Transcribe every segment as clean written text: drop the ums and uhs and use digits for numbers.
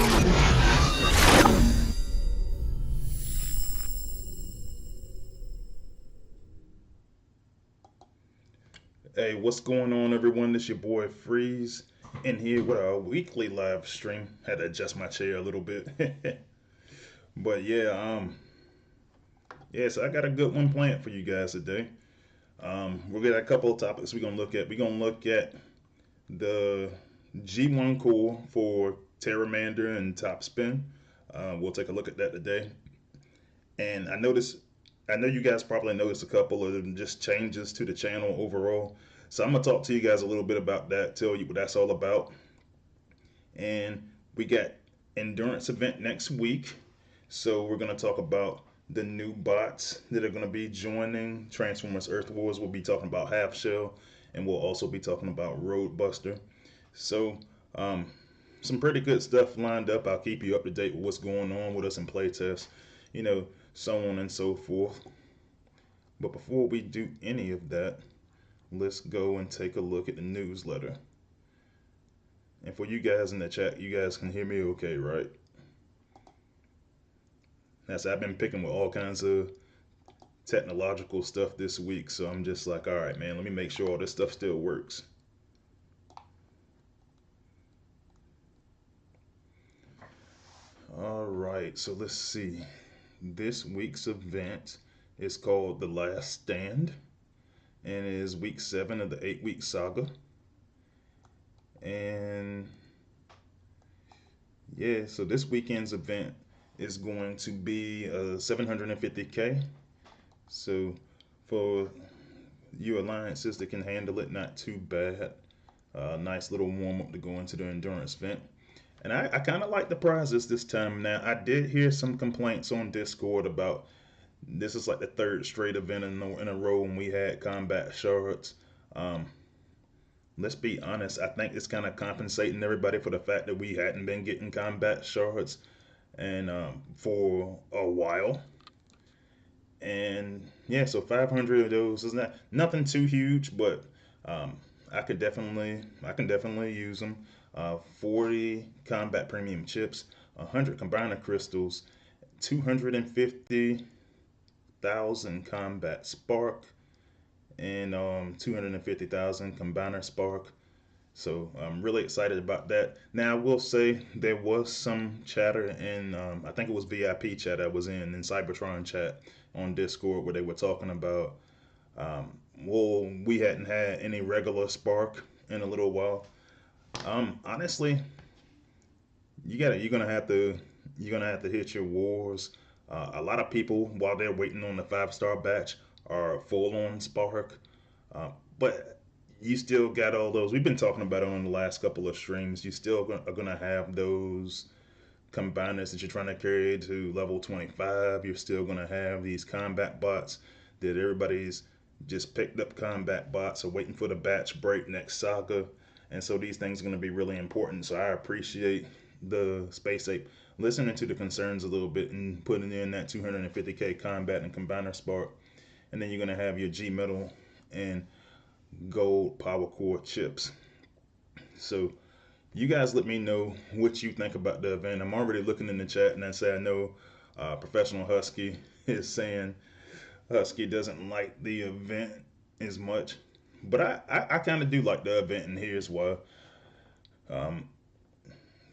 Hey, what's going on, everyone? This your boy Freeze in here with our weekly live stream. Had to adjust my chair a little bit, but yeah. So I got a good one planned for you guys today. We're got a couple of topics we're gonna look at. We're gonna look at the G1 core for Terromander and Topspin. We'll take a look at that today. And I know you guys probably noticed a couple of just changes to the channel overall. So I'm gonna talk to you guys a little bit about that, tell you what that's all about. And we got endurance event next week. So we're gonna talk about the new bots that are gonna be joining Transformers Earth Wars. We'll be talking about Halfshell, and we'll also be talking about Roadbuster. So um, some pretty good stuff lined up. I'll keep you up to date with what's going on with us in playtest, you know, so on and so forth. But before we do any of that, let's go and take a look at the newsletter. And for you guys in the chat, you guys can hear me okay, right? That's I've been picking with all kinds of technological stuff this week, so I'm just like, all right, man, let me make sure all this stuff still works. All right, so let's see. This week's event is called The Last Stand and is week 7 of the 8-week saga. And yeah, so this weekend's event is going to be 750K. So for you alliances that can handle it, not too bad. Nice little warm up to go into the endurance event. And I kind of like the prizes this time. Now, I did hear some complaints on Discord about this is like the third straight event in a row when we had combat shards. Um, let's be honest, I think it's kind of compensating everybody for the fact that we hadn't been getting combat shards and for a while. And yeah, so 500 of those is not nothing too huge, but um, I can definitely use them. 40 combat premium chips, 100 combiner crystals, 250,000 combat spark, and 250,000 combiner spark. So I'm really excited about that. Now I will say there was some chatter in I think it was VIP chat I was in Cybertron chat on Discord where they were talking about well, we hadn't had any regular spark in a little while. Honestly, you're gonna have to hit your wars. A lot of people while they're waiting on the 5-star batch are full on spark, but you still got all those. We've been talking about it on the last couple of streams. You still are gonna have those combiners that you're trying to carry to level 25. You're still gonna have these combat bots that everybody's just picked up combat bots are waiting for the batch break next saga. And so these things are going to be really important. So I appreciate the Space Ape listening to the concerns a little bit and putting in that 250K combat and combiner spark. And then you're going to have your G metal and gold power core chips. So you guys let me know what you think about the event. I'm already looking in the chat and I know Professional Husky is saying Husky doesn't like the event as much. But I kind of do like the event, and here's why. Um,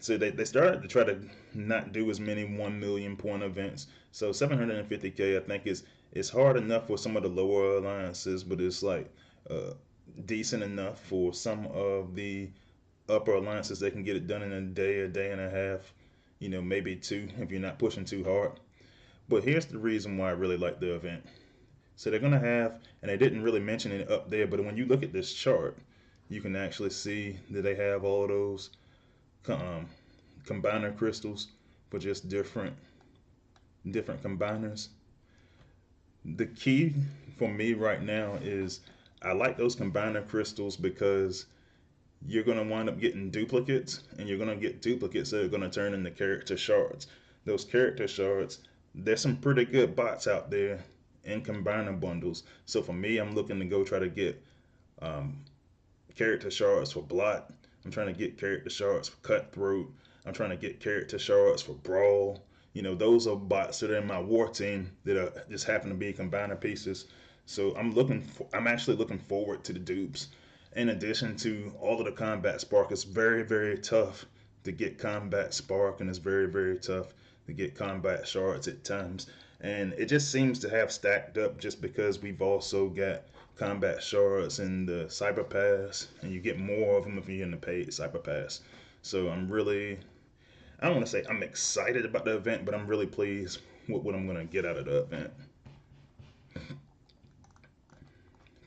so they started to try to not do as many 1 million point events. So 750K, I think, is hard enough for some of the lower alliances, but it's like decent enough for some of the upper alliances. They can get it done in a day and a half, maybe two if you're not pushing too hard. But here's the reason why I really like the event. So they're going to have, and they didn't really mention it up there, but when you look at this chart, you can actually see that they have all of those combiner crystals for just different combiners. The key for me right now is I like those combiner crystals because you're going to wind up getting duplicates, and you're going to get duplicates that are going to turn into character shards. Those character shards, there's some pretty good bots out there in combiner bundles. So for me, I'm looking to go try to get character shards for Blot. I'm trying to get character shards for Cutthroat. I'm trying to get character shards for Brawl. You know, those are bots that are in my war team that are just happen to be combiner pieces. So I'm actually looking forward to the dupes. In addition to all of the combat spark, it's very, very tough to get combat spark, and it's very, very tough to get combat shards at times. And it just seems to have stacked up just because we've also got combat shards in the cyber pass, and you get more of them if you're in the paid cyber pass. So I don't want to say I'm excited about the event, but I'm really pleased with what I'm going to get out of the event.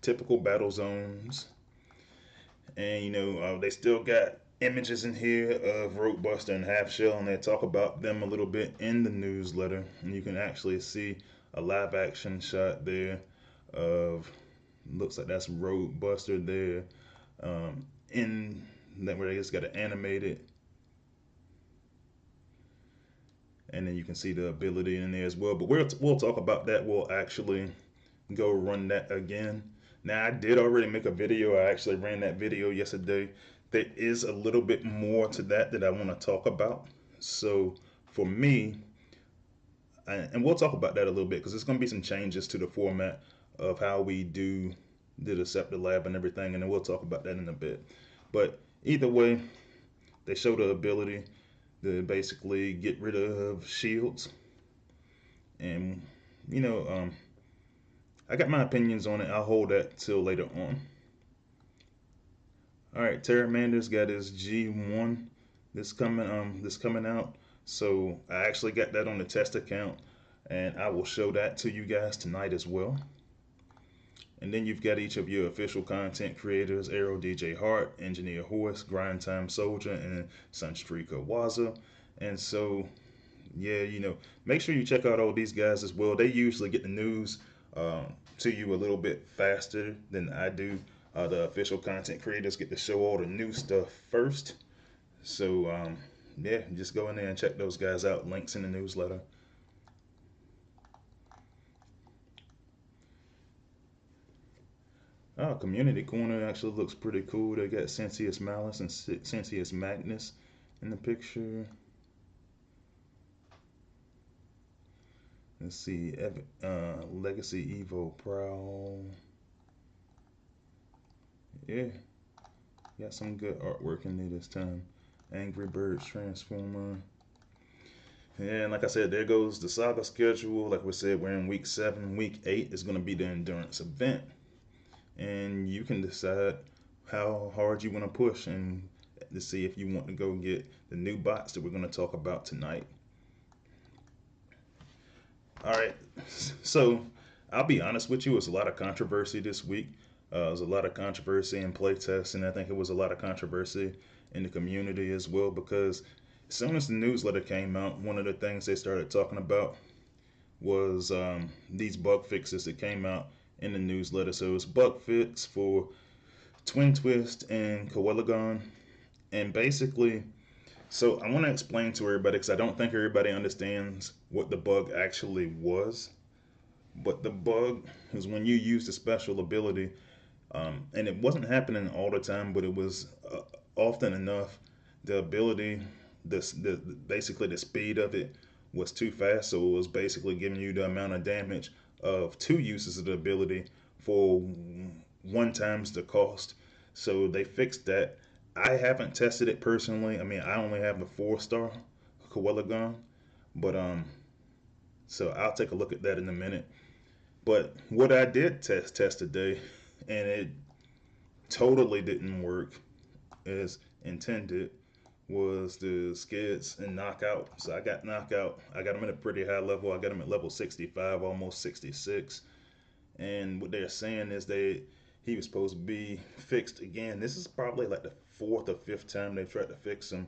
Typical battle zones, and they still got images in here of Roadbuster and Halfshell, and they talk about them a little bit in the newsletter, and you can actually see a live action shot there of, looks like that's Roadbuster there, in that where they just got it animated, and then you can see the ability in there as well. But we'll talk about that. We'll actually go run that again. Now, I did already make a video. I actually ran that video yesterday. There is a little bit more to that I want to talk about. So for me, and we'll talk about that a little bit because there's going to be some changes to the format of how we do the Deceptilab and everything, and then we'll talk about that in a bit. But either way, they show the ability to basically get rid of shields, and you know, I got my opinions on it. I'll hold that till later on. All right, Terromander's got his G1 this coming out. So I actually got that on the test account, and I will show that to you guys tonight as well. And then you've got each of your official content creators: Arrow DJ Hart, Engineer Horse, Grind Time Soldier, and Sunstreaker Waza. And so, yeah, make sure you check out all these guys as well. They usually get the news to you a little bit faster than I do. The official content creators get to show all the new stuff first. So, yeah, just go in there and check those guys out. Links in the newsletter. Oh, Community Corner actually looks pretty cool. They got Sensius Malice and Sensius Magnus in the picture. Let's see, Legacy Evo Prowl. Yeah, got some good artwork in there this time. Angry Birds Transformer. Yeah, and like I said, there goes the saga schedule. Like we said, we're in week 7. Week 8 is going to be the endurance event. And you can decide how hard you want to push and to see if you want to go get the new bots that we're going to talk about tonight. All right, so I'll be honest with you, it was a lot of controversy this week. There was a lot of controversy in playtest, and I think it was a lot of controversy in the community as well, because as soon as the newsletter came out, one of the things they started talking about was these bug fixes that came out in the newsletter. So it was bug fix for Twin Twist and Coelagon, and basically, so I want to explain to everybody because I don't think everybody understands what the bug actually was. But the bug is when you use the special ability, and it wasn't happening all the time, but it was often enough. The ability, basically the speed of it was too fast, so it was basically giving you the amount of damage of 2 uses of the ability for 1 times the cost. So they fixed that. I haven't tested it personally. I mean, I only have the 4-star Coelagon, but so I'll take a look at that in a minute. But what I did test today, and it totally didn't work as intended, was the skids and knockout. So I got knockout. I got him at a pretty high level. I got him at level 65, almost 66. And what they're saying is he was supposed to be fixed again. This is probably like the 4th or 5th time they've tried to fix him.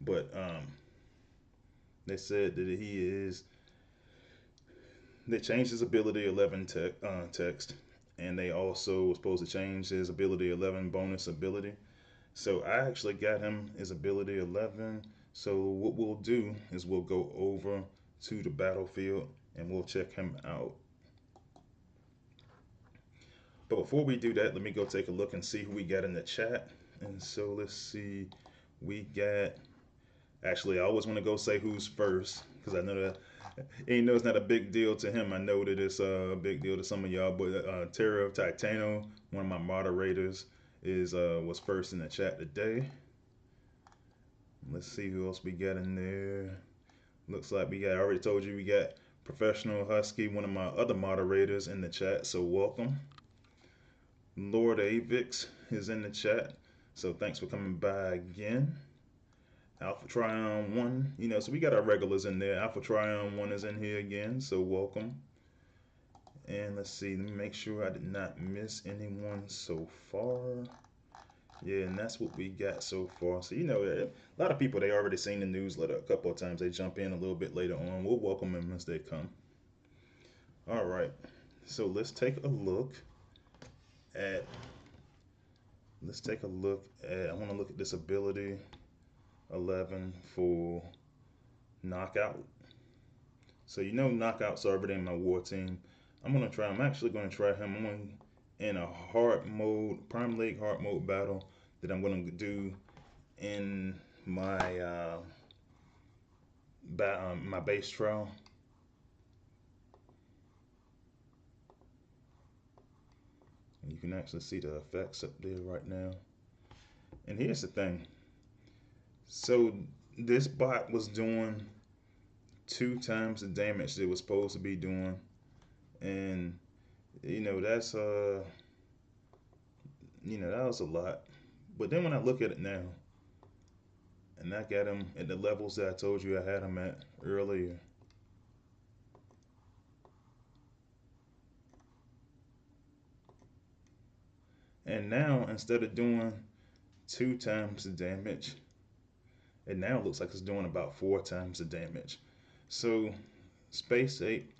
But they said that they changed his ability 11 text, and they also were supposed to change his ability 11 bonus ability. So I actually got him his ability 11. So what we'll do is we'll go over to the battlefield and we'll check him out. But before we do that, let me go take a look and see who we got in the chat. And so let's see, we got Actually, I always want to go say who's first because I know that even though it's not a big deal to him, I know that it's a big deal to some of y'all. But Terra of Titano, one of my moderators, is was first in the chat today. Let's see who else we got in there. Looks like we got. I already told you we got Professional Husky, one of my other moderators in the chat. So welcome. Lord Avix is in the chat. So thanks for coming by again. Alpha Trion 1, so we got our regulars in there. Alpha Trion 1 is in here again, so welcome. And let's see, let me make sure I did not miss anyone so far. Yeah, and that's what we got so far. So, a lot of people, they already seen the newsletter a couple of times. They jump in a little bit later on. We'll welcome them as they come. All right, so let's take a look at, I want to look at this ability 11 for knockout. So knockout's already in my war team. I'm actually gonna try him. I'm in a hard mode, Prime League hard mode battle that I'm gonna do in my my base trial. You can actually see the effects up there right now. And here's the thing. So this bot was doing 2 times the damage that it was supposed to be doing, and that's that was a lot. But then when I look at it now, and I got him at the levels that I told you I had him at earlier. And now, instead of doing 2 times the damage, it now looks like it's doing about 4 times the damage. So, Space Ape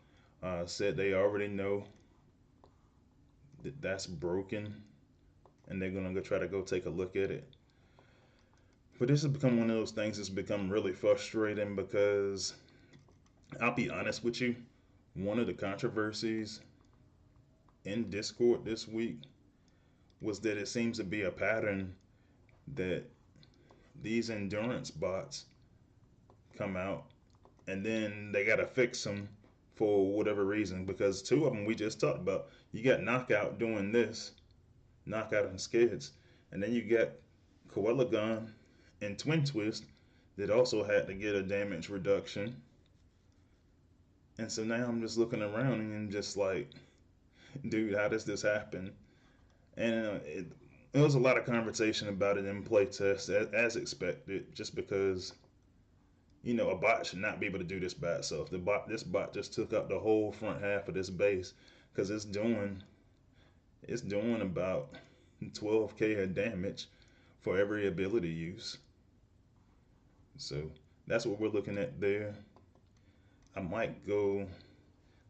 said they already know that that's broken, and they're gonna try to go take a look at it. But this has become one of those things that's become really frustrating because I'll be honest with you, one of the controversies in Discord this week was that it seems to be a pattern that these endurance bots come out and then they gotta fix them for whatever reason, because 2 of them we just talked about. You got Knockout doing this, Knockout and Skids, and then you got Koala Gun and Twin Twist that also had to get a damage reduction. And so now I'm just looking around and I'm just like, dude, how does this happen? And there was a lot of conversation about it in playtest, as expected, just because a bot should not be able to do this by itself. This bot just took up the whole front half of this base because it's doing about 12k of damage for every ability use. So that's what we're looking at there. I might go.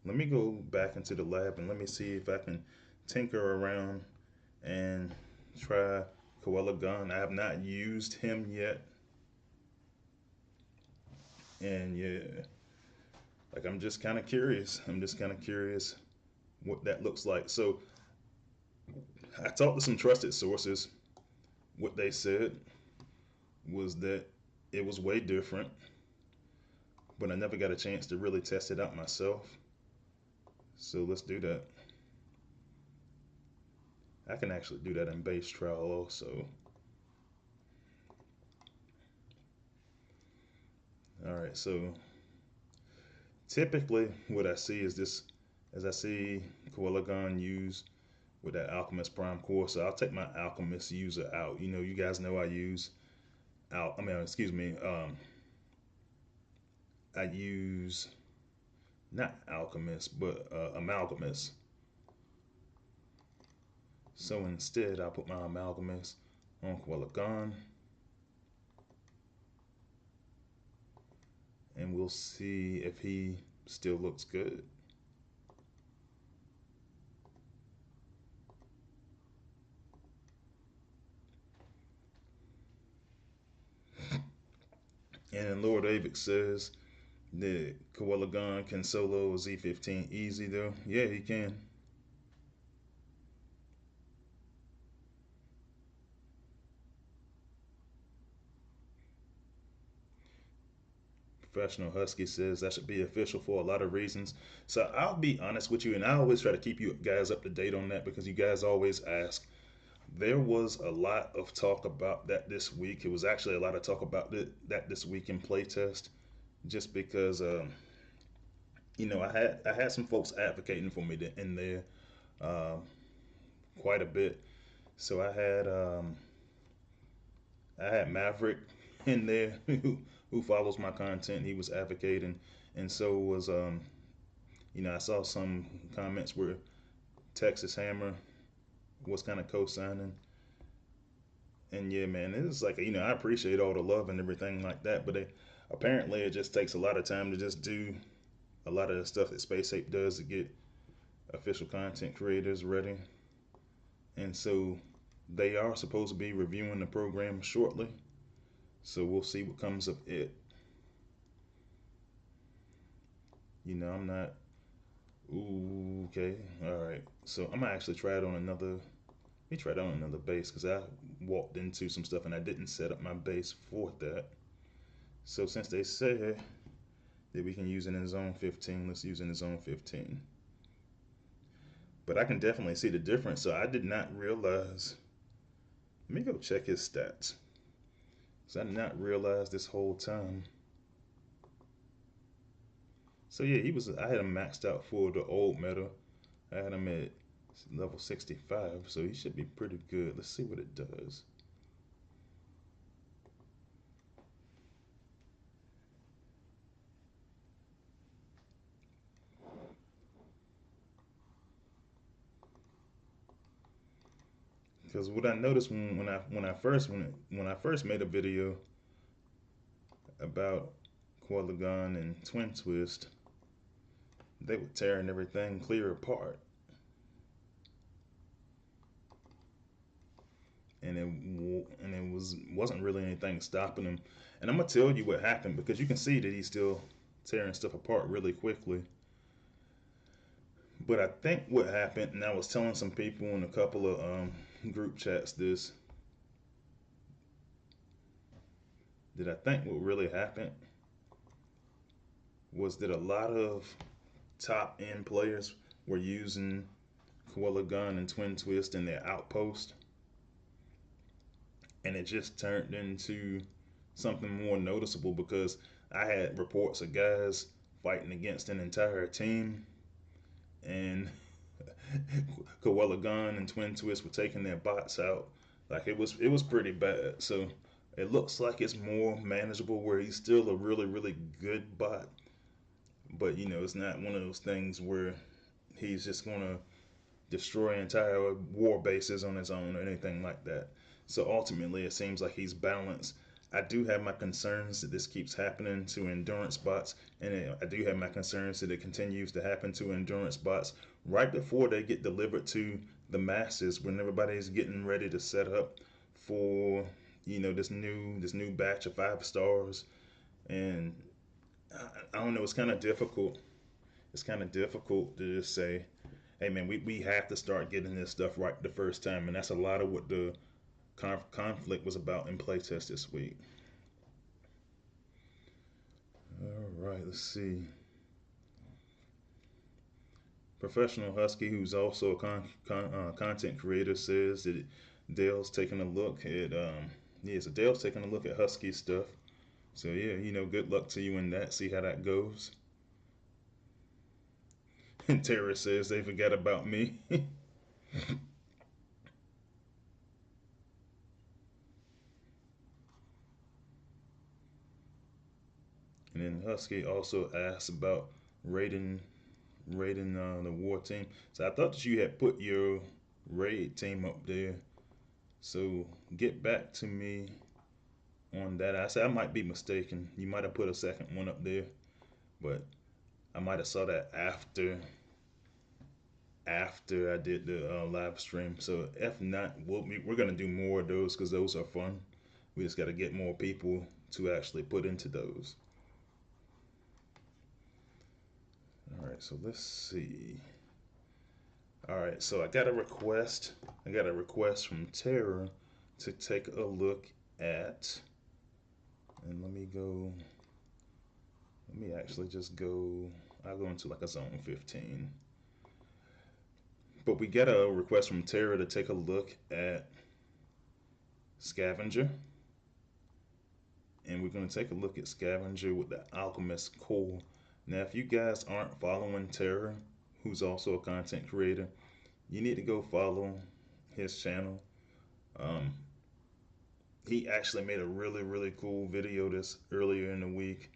Let me go back into the lab and let me see if I can tinker around and try Koala Gun. I have not used him yet. And yeah, like I'm just kind of curious. What that looks like. So I talked to some trusted sources. What they said was that it was way different, but I never got a chance to really test it out myself. So let's do that. I can actually do that in base trial also. Alright, so typically what I see is this, as I see Koala Gun used with that Alchemist Prime Core. So I'll take my Alchemist user out. You guys know I use I use not Alchemist, but Amalgamist. So instead, I'll put my Amalgamist on Koala Gun, and we'll see if he still looks good. And Lord Avix says that Koala Gun can solo Z15 easy though. Yeah, he can. Professional Husky says that should be official for a lot of reasons. So I'll be honest with you, and I always try to keep you guys up to date on that because you guys always ask. There was a lot of talk about that this week. It was actually a lot of talk about that this week in playtest, just because I had some folks advocating for me in there um, quite a bit. So I had Maverick in there who follows my content. He was advocating, and so was I saw some comments where Texas Hammer was kind of co-signing, and yeah, man, it's like I appreciate all the love and everything like that, but apparently it just takes a lot of time to just do a lot of the stuff that Space Ape does to get official content creators ready, and so they are supposed to be reviewing the program shortly. So we'll see what comes of it. I'm not. Ooh, okay, all right. So I'm gonna actually try it on another. Let me try it on another base because I walked into some stuff and I didn't set up my base for that. So since they say that we can use it in zone 15, let's use it in zone 15. But I can definitely see the difference. So I did not realize. Let me go check his stats. So I did not realize this whole time. So yeah, I had him maxed out for the old meta. I had him at level 65, so he should be pretty good. Let's see what it does. Because what I noticed when I first made a video about Qualigon and Twin Twist, they were tearing everything clear apart, and it wasn't really anything stopping him. And I'm gonna tell you what happened because you can see that he's still tearing stuff apart really quickly. But I think what happened, and I was telling some people in a couple of group chats this, that I think what really happened was that a lot of top end players were using Koala Gun and Twin Twist in their outpost, and it just turned into something more noticeable because I had reports of guys fighting against an entire team, and Koala Gun and Twin Twist were taking their bots out. Like it was pretty bad. So it looks like it's more manageable where he's still a really, really good bot. But it's not one of those things where he's just gonna destroy entire war bases on his own or anything like that. So ultimately, it seems like he's balanced. I do have my concerns that this keeps happening to endurance bots, and I do have my concerns that it continues to happen to endurance bots right before they get delivered to the masses when everybody's getting ready to set up for this new batch of 5 stars. And I don't know, it's kind of difficult. It's kind of difficult to just say, hey man, we have to start getting this stuff right the first time, and that's a lot of what the conflict was about in playtest this week. All right, let's see. Professional Husky, who's also a content creator, says that Dale's taking a look at so Dale's taking a look at Husky stuff. So yeah, good luck to you in that. See how that goes. And Tara says they forgot about me. And then Husky also asks about raiding the war team. So I thought that you had put your raid team up there. So get back to me on that. I said I might be mistaken. You might have put a second one up there, but I might have saw that after I did the live stream. So if not, we're gonna do more of those because those are fun. We just got to get more people to actually put into those. All right, so let's see. All right, so I got a request. I got a request from Terra to take a look at, and let me go. Let me actually just go. I'll go into like a zone 15. But we get a request from Terra to take a look at Scavenger. And we're going to take a look at Scavenger with the Alchemist core. Now, if you guys aren't following Terra, who's also a content creator, you need to go follow his channel. Um, he actually made a really cool video this earlier in the week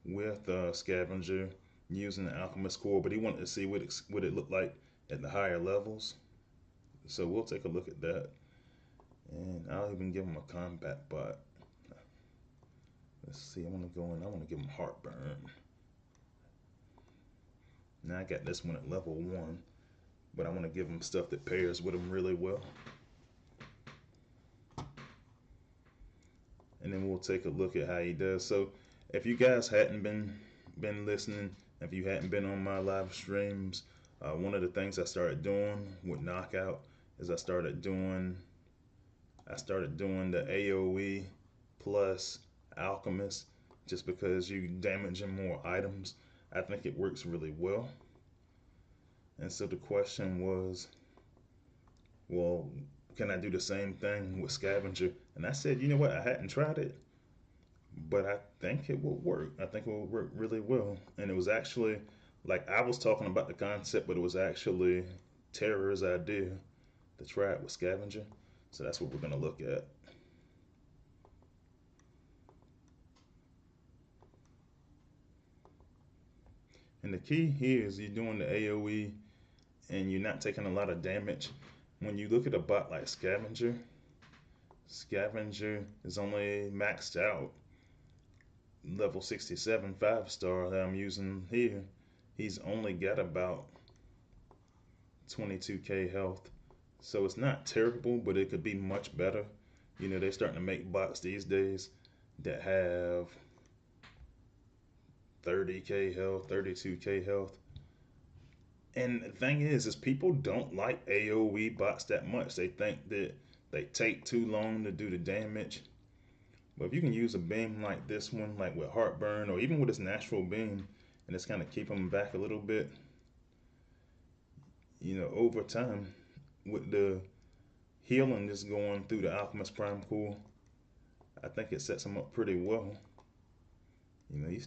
with Scavenger using the Alchemist core, but he wanted to see what it looked like at the higher levels. So we'll take a look at that, and I'll even give him a combat bot. Let's see. I want to go in. I want to give him Heartburn. Now I got this one at level 1, but I want to give him stuff that pairs with him really well. And then we'll take a look at how he does. So if you guys hadn't been listening, if you hadn't been on my live streams, one of the things I started doing with Knockout is I started doing the AoE plus Alchemist, just because you damaging more items. I think it works really well. And so the question was, well, can I do the same thing with Scavenger? And I said, you know what, I hadn't tried it, but I think it will work. I think it will work really well. And it was actually, like, I was talking about the concept, but it was actually Terror's idea to try it with Scavenger. So that's what we're going to look at. And the key here is you're doing the AoE and you're not taking a lot of damage. When you look at a bot like Scavenger, Scavenger is only maxed out level 67 5-star that I'm using here. He's only got about 22k health. So it's not terrible, but it could be much better. You know, they're starting to make bots these days that have 30k health, 32k health. And the thing is people don't like AoE bots that much. They think that they take too long to do the damage. But if you can use a beam like this one, like with Heartburn, or even with its natural beam, and just kind of keep them back a little bit, you know, over time, with the healing just going through the Alchemist Prime core, I think it sets him up pretty well. You know, he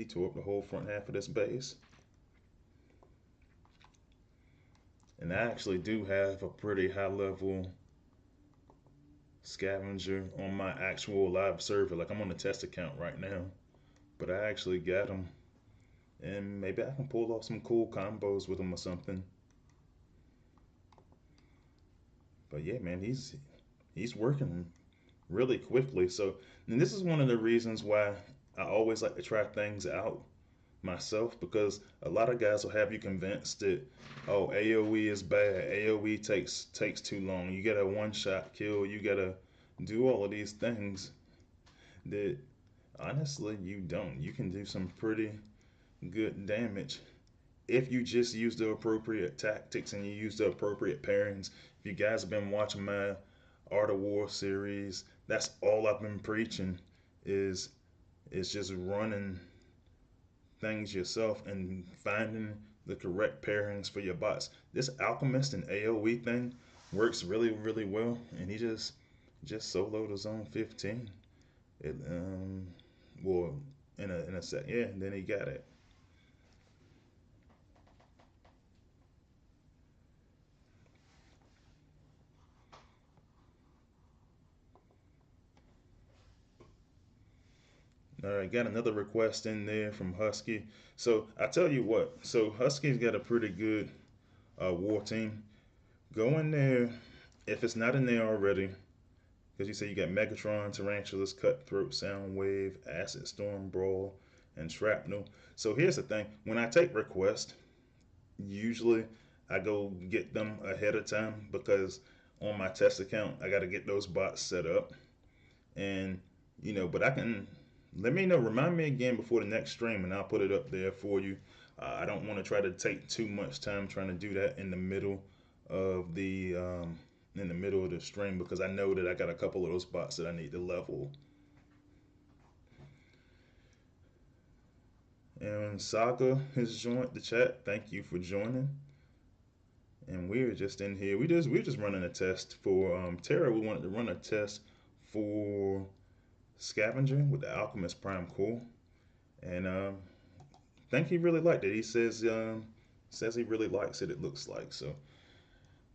tore up the whole front half of this base. And I actually do have a pretty high level Scavenger on my actual live server. Like, I'm on the test account right now, but I actually got him, and maybe I can pull off some cool combos with him or something. But yeah, man, he's working really quickly. So, and this is one of the reasons why I always like to try things out myself, because a lot of guys will have you convinced that, oh, AoE is bad, AoE takes too long, you gotta one shot kill, you gotta do all of these things that honestly you don't. You can do some pretty good damage if you just use the appropriate tactics and you use the appropriate pairings. If you guys have been watching my Art of War series, that's all I've been preaching, is just running things yourself and finding the correct pairings for your bots. This Alchemist and AoE thing works really well, and he just soloed his own 15. It well, in a set, yeah, and then he got it. All right, got another request in there from Husky. So I tell you what, so Husky's got a pretty good war team. Go in there if it's not in there already, because you say you got Megatron, Tarantulas, Cutthroat, Soundwave, Acid Storm, Brawl, and Shrapnel. So here's the thing: when I take requests, usually I go get them ahead of time, because on my test account I got to get those bots set up. And you know, but I can, let me know, remind me again before the next stream, and I'll put it up there for you. I don't want to try to take too much time trying to do that in the middle of the stream, because I know that I got a couple of those bots that I need to level. And Saga has joined the chat. Thank you for joining. And we're just in here. We're just running a test for Terra. We wanted to run a test for Scavenger with the Alchemist Prime Core, and I think he really liked it. He says he really likes it. It looks like so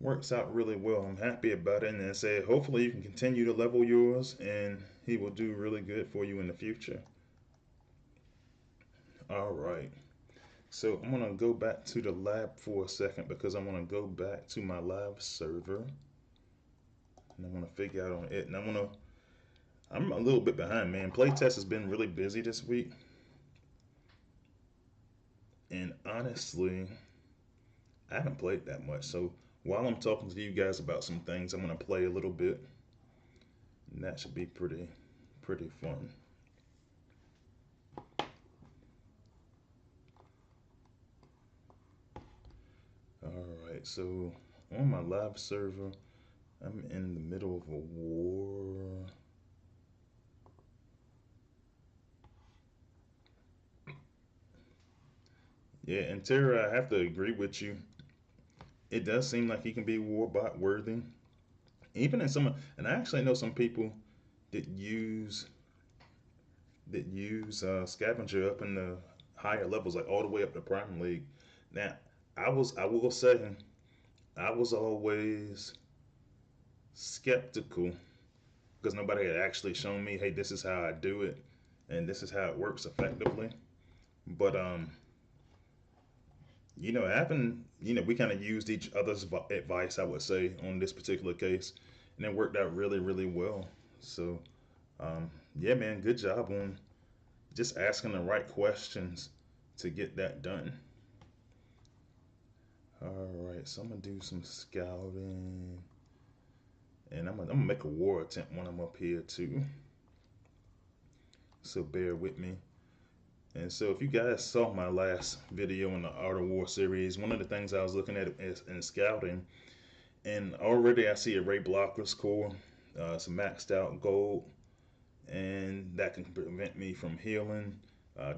works out really well. I'm happy about it, and I say hopefully you can continue to level yours, and he will do really good for you in the future. All right. So I'm gonna go back to the lab for a second because I want to go back to my live server, and I want to figure out on it. And I'm a little bit behind, man. Playtest has been really busy this week, and honestly, I haven't played that much. So while I'm talking to you guys about some things, I'm gonna play a little bit, and that should be pretty fun. All right, so on my live server, I'm in the middle of a war. Yeah, and Terra, I have to agree with you. It does seem like he can be warbot worthy, even in some. And I actually know some people that use scavenger up in the higher levels, like all the way up to Prime League. Now, I will say I was always skeptical because nobody had actually shown me, hey, this is how I do it, and this is how it works effectively. But having we kind of used each other's advice, I would say, on this particular case, and it worked out really well. So, yeah, man, good job on just asking the right questions to get that done. All right, so I'm gonna do some scouting, and I'm gonna make a war attempt when I'm up here too. So bear with me. And so if you guys saw my last video in the Art of War series, one of the things I was looking at is in scouting, and already I see a Ray Blocker's core, some maxed out gold, and that can prevent me from healing.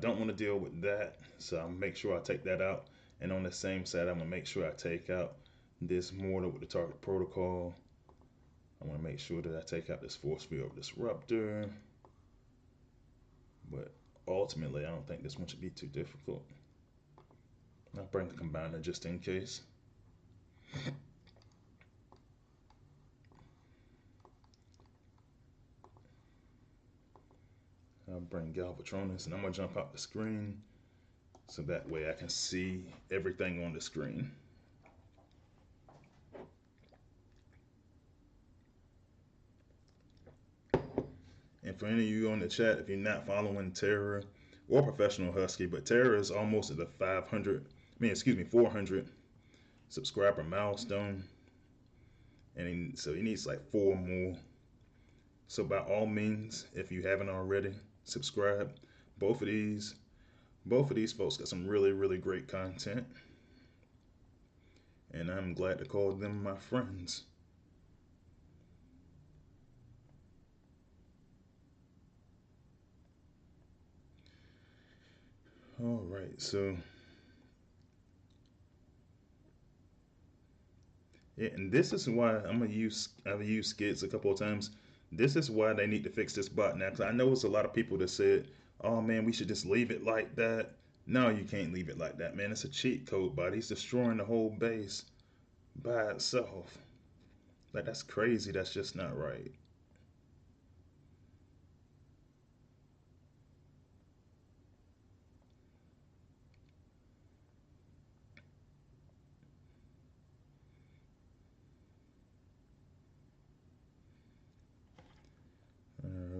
Don't want to deal with that, so I'll make sure I take that out. And on the same side, I'm gonna make sure I take out this mortar with the target protocol. I want to make sure that I take out this force field disruptor, but ultimately, I don't think this one should be too difficult. I'll bring the combiner just in case. I'll bring Galvatronus, and I'm gonna jump out the screen so that way I can see everything on the screen. And for any of you on the chat, if you're not following Terra or Professional Husky, but Terra is almost at the 400 subscriber milestone, and so he needs like 4 more. So by all means, if you haven't already, subscribe. Both of these, both of these folks got some really great content, and I'm glad to call them my friends. All right, so yeah, and this is why I've used skids a couple of times. This is why they need to fix this bot now. Cause I know it's a lot of people that said, "Oh man, we should just leave it like that." No, you can't leave it like that, man. It's a cheat code bot. He's destroying the whole base by itself. Like that's crazy. That's just not right.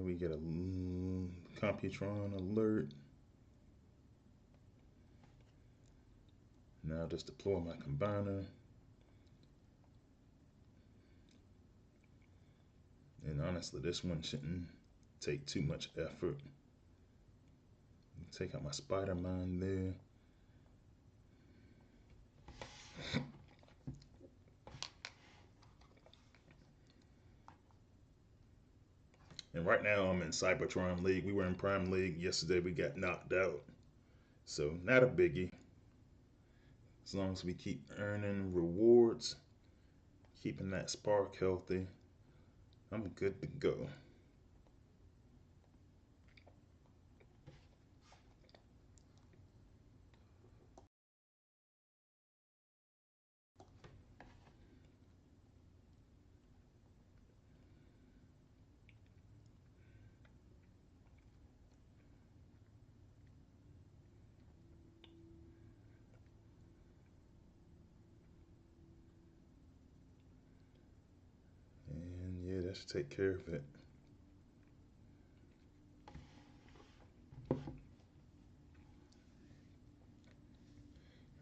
We get a Computron alert. Now just deploy my combiner. And honestly, this one shouldn't take too much effort. Take out my spider mine there. And right now I'm in Cybertron League. We were in Prime League yesterday. We got knocked out. So not a biggie. As long as we keep earning rewards, keeping that spark healthy, I'm good to go. And yeah, that should take care of it.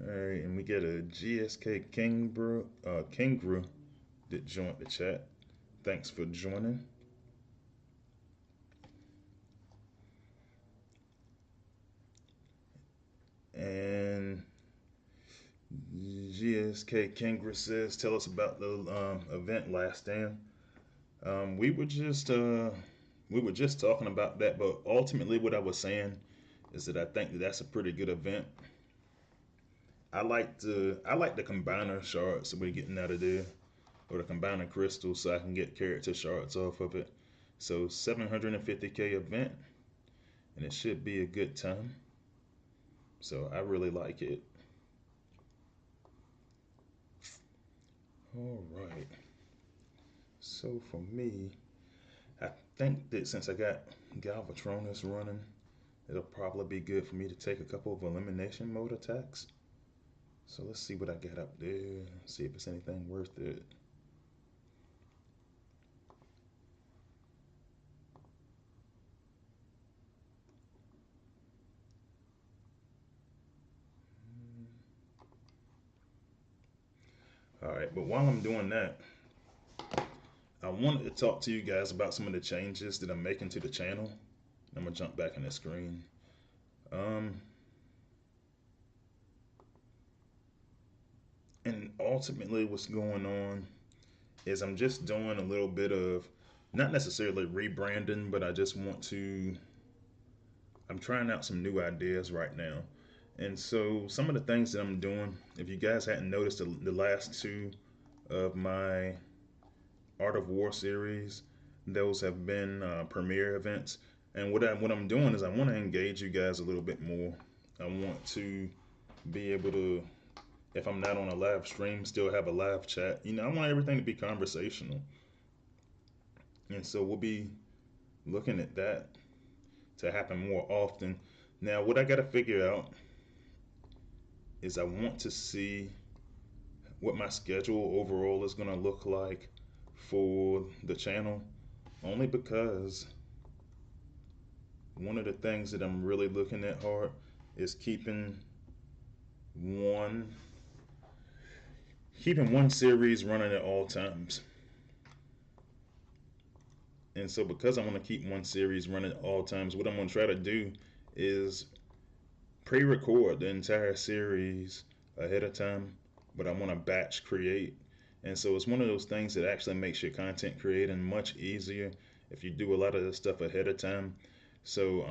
Alright, and we get a GSK Kangaroo that joined the chat. Thanks for joining. And GSK Kangaroo says, tell us about the event last stand. We were just talking about that, but ultimately, what I was saying is that I think that that's a pretty good event. I like the combiner shards that we're getting out of there, or the combiner crystals, so I can get character shards off of it. So 750k event, and it should be a good time. So I really like it. All right. So for me, I think that since I got Galvatronus running, it'll probably be good for me to take a couple of elimination mode attacks. So let's see what I got up there. See if it's anything worth it. All right, but while I'm doing that, I wanted to talk to you guys about some of the changes that I'm making to the channel. I'm gonna jump back in the screen. Um, and ultimately, what's going on is I'm just doing a little bit of, not necessarily rebranding, but I just want to. I'm trying out some new ideas right now. And so some of the things that I'm doing, if you guys hadn't noticed the last two of my Art of War series, those have been premiere events. And what I'm doing is I want to engage you guys a little bit more. I want to be able to, if I'm not on a live stream, still have a live chat. I want everything to be conversational. And so we'll be looking at that to happen more often. Now, what I got to figure out is I want to see what my schedule overall is going to look like for the channel, only because one of the things that I'm really looking at hard is one keeping one series running at all times. And so because I want to keep one series running at all times, what I'm going to try to do is pre-record the entire series ahead of time, but I want to batch create. And so it's one of those things that actually makes your content creating much easier if you do a lot of this stuff ahead of time. So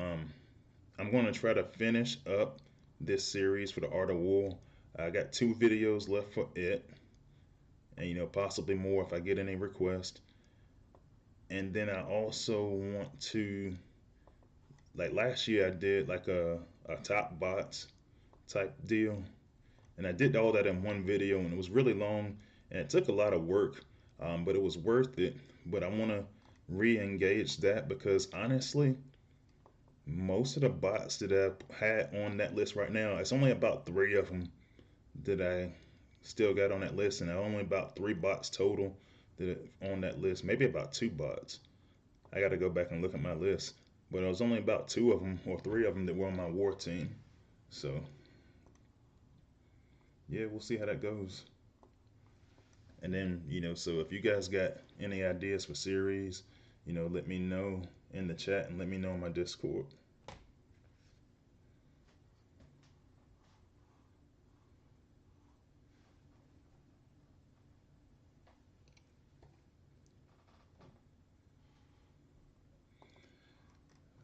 I'm going to try to finish up this series for the Art of War. I got 2 videos left for it, and possibly more if I get any requests. And then I also want to, like last year, I did like a top bots type deal, and I did all that in one video, and it was really long, and it took a lot of work, but it was worth it. But I want to re-engage that because honestly, most of the bots that I've had on that list right now, it's only about 3 of them that I still got on that list, and only about 3 bots total that on that list. Maybe about 2 bots. I got to go back and look at my list, but it was only about 2 of them or 3 of them that were on my war team. So yeah, we'll see how that goes. And then so if you guys got any ideas for series, let me know in the chat and let me know on my Discord.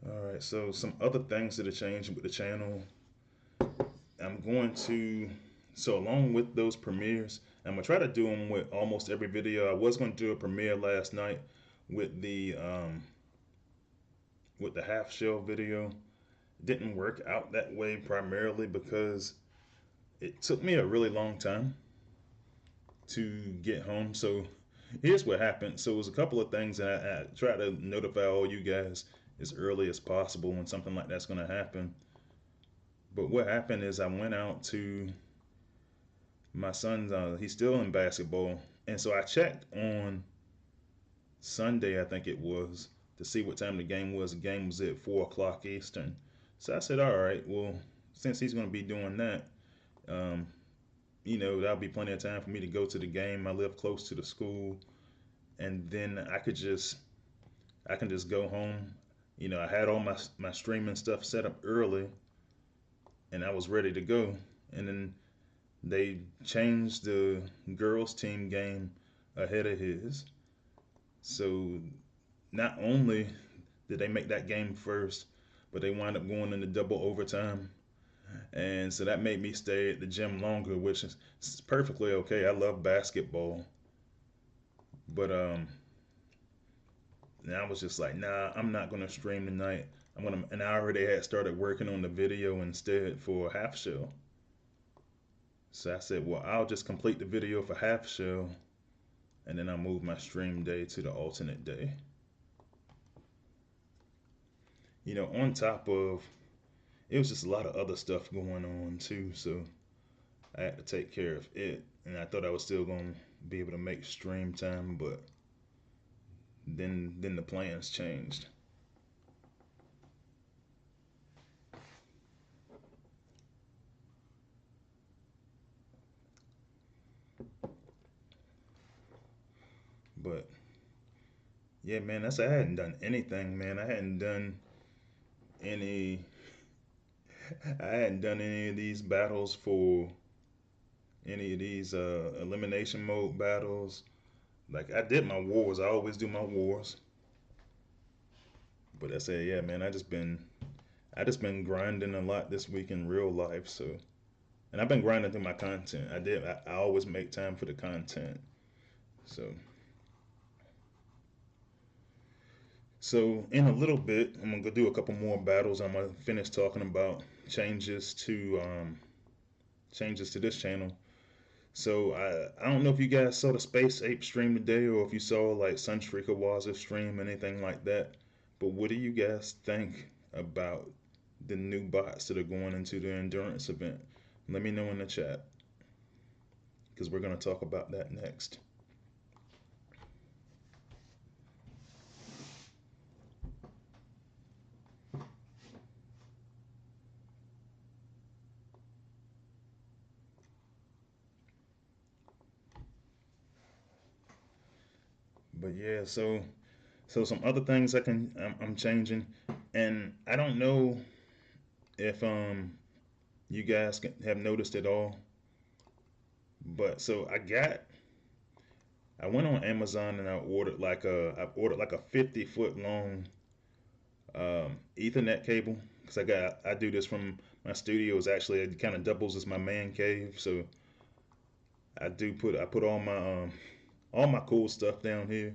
All right, so some other things that are changing with the channel. I'm going to, so along with those premieres, I'm gonna try to do them with almost every video. I was gonna do a premiere last night with the half shell video. Didn't work out that way primarily because it took me a really long time to get home. So here's what happened. So it was a couple of things, and I tried to notify all you guys as early as possible when something like that's gonna happen. But what happened is I went out to my son's. He's still in basketball, and so I checked on Sunday, I think it was, to see what time the game was. The game was at 4 o'clock Eastern. So I said, all right, well, since he's going to be doing that, um, that'll be plenty of time for me to go to the game. I live close to the school, and then I can just go home. I had all my streaming stuff set up early, and I was ready to go. And then they changed the girls' team game ahead of his. So not only did they make that game first, but they wound up going into double overtime. And so that made me stay at the gym longer, which is perfectly okay. I love basketball. But and I was just like, nah, I'm not gonna stream tonight. And I already had started working on the video instead for Half Shell. So I said, well, I'll just complete the video for Half Shell, and then I'll move my stream day to the alternate day. On top of it was just a lot of other stuff going on too, so I had to take care of it. And I thought I was still gonna be able to make stream time, but then the plans changed. But yeah, man, I hadn't done anything, man. Any I hadn't done any of these battles for any of these elimination mode battles. Like I did my wars. I always do my wars. But I said, yeah, man, I just been grinding a lot this week in real life, so and I've been grinding through my content. I always make time for the content. So in a little bit, I'm gonna go do a couple more battles. I'm gonna finish talking about changes to this channel. So I don't know if you guys saw the Space Ape stream today, or if you saw like Sunstreaker Waza stream, anything like that. But what do you guys think about the new bots that are going into the endurance event? Let me know in the chat, because we're gonna talk about that next. But yeah, so some other things I'm changing, and I don't know if you guys have noticed it all. But so I went on Amazon and I ordered like a 50-foot long Ethernet cable, because I do this from my studio. Is actually, it kind of doubles as my man cave. So I put all my cool stuff down here.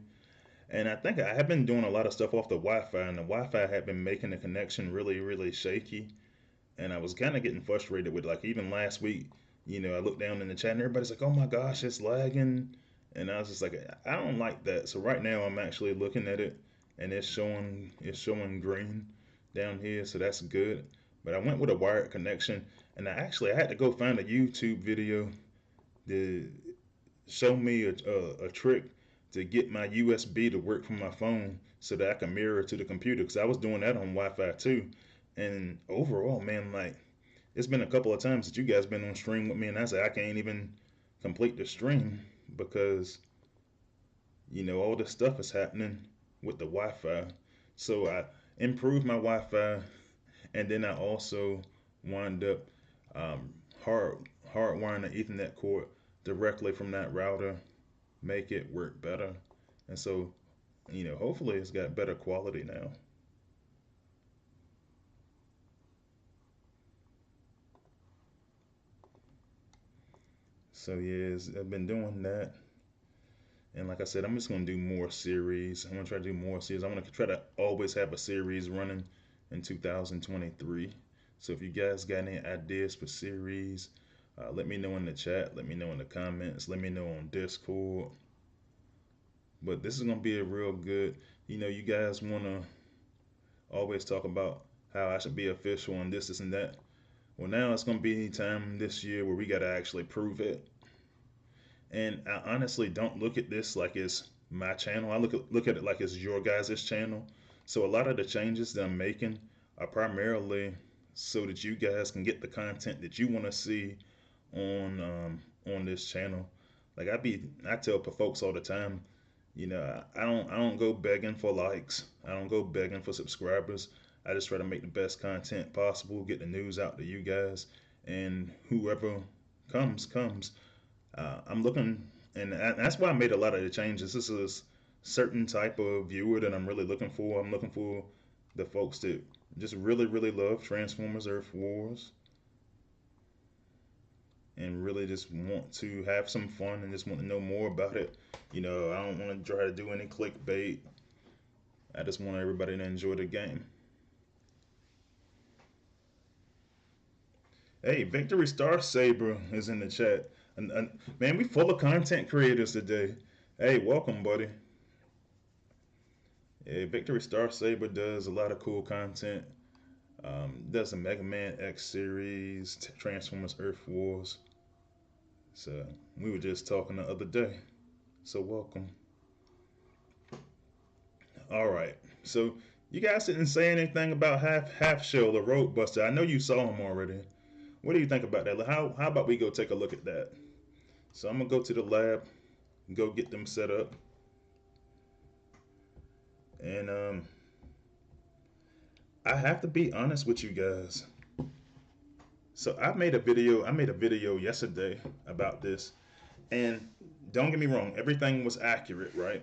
And I think I have been doing a lot of stuff off the Wi-Fi, and the Wi-Fi had been making the connection really, really shaky. And I was kind of getting frustrated with, like, even last week, I looked down in the chat and everybody's like, "Oh my gosh, it's lagging," and I was just like, I don't like that. So right now I'm actually looking at it, and it's showing green down here, so that's good. But I went with a wired connection, and I had to go find a YouTube video to show me a trick to get my USB to work from my phone so that I can mirror to the computer, because I was doing that on Wi-Fi too. And overall, man, like, it's been a couple of times that you guys been on stream with me, and I said I can't even complete the stream because all this stuff is happening with the Wi-Fi. So I improved my Wi-Fi, and then I also wind up um, hard hardwiring the Ethernet cord directly from that router, make it work better, and so hopefully it's got better quality now. So yeah, I've been doing that. And like I said, I'm just gonna do more series. I'm gonna try to do more series. I'm gonna try to always have a series running in 2023. So if you guys got any ideas for series, let me know in the chat. Let me know in the comments. Let me know on Discord. But this is gonna be a real good. You guys wanna always talk about how I should be official and this and that. Well, now it's gonna be time this year where we gotta actually prove it. And I honestly don't look at this like it's my channel. I look at it like it's your guys' channel. So a lot of the changes that I'm making are primarily so that you guys can get the content that you want to see on this channel. Like I tell folks all the time, I don't go begging for likes. I don't go begging for subscribers. I just try to make the best content possible, get the news out to you guys, and whoever comes. I'm looking, and that's why I made a lot of the changes. This is a certain type of viewer that I'm really looking for. I'm looking for the folks that just really, really love Transformers Earth Wars and really just want to have some fun and just want to know more about it. I don't want to try to do any clickbait. I just want everybody to enjoy the game. Hey, Victory Star Saber is in the chat. And man, we full of content creators today. Hey, welcome, buddy. Yeah, Victory Star Saber does a lot of cool content. Does the Mega Man X series, Transformers Earth Wars. So we were just talking the other day. So welcome. All right. So you guys didn't say anything about Halfshell or Roadbuster. I know you saw him already. What do you think about that? How about we go take a look at that? So I'm gonna go to the lab, go get them set up, and I have to be honest with you guys. So I made a video. I made a video yesterday about this, and don't get me wrong, everything was accurate, right?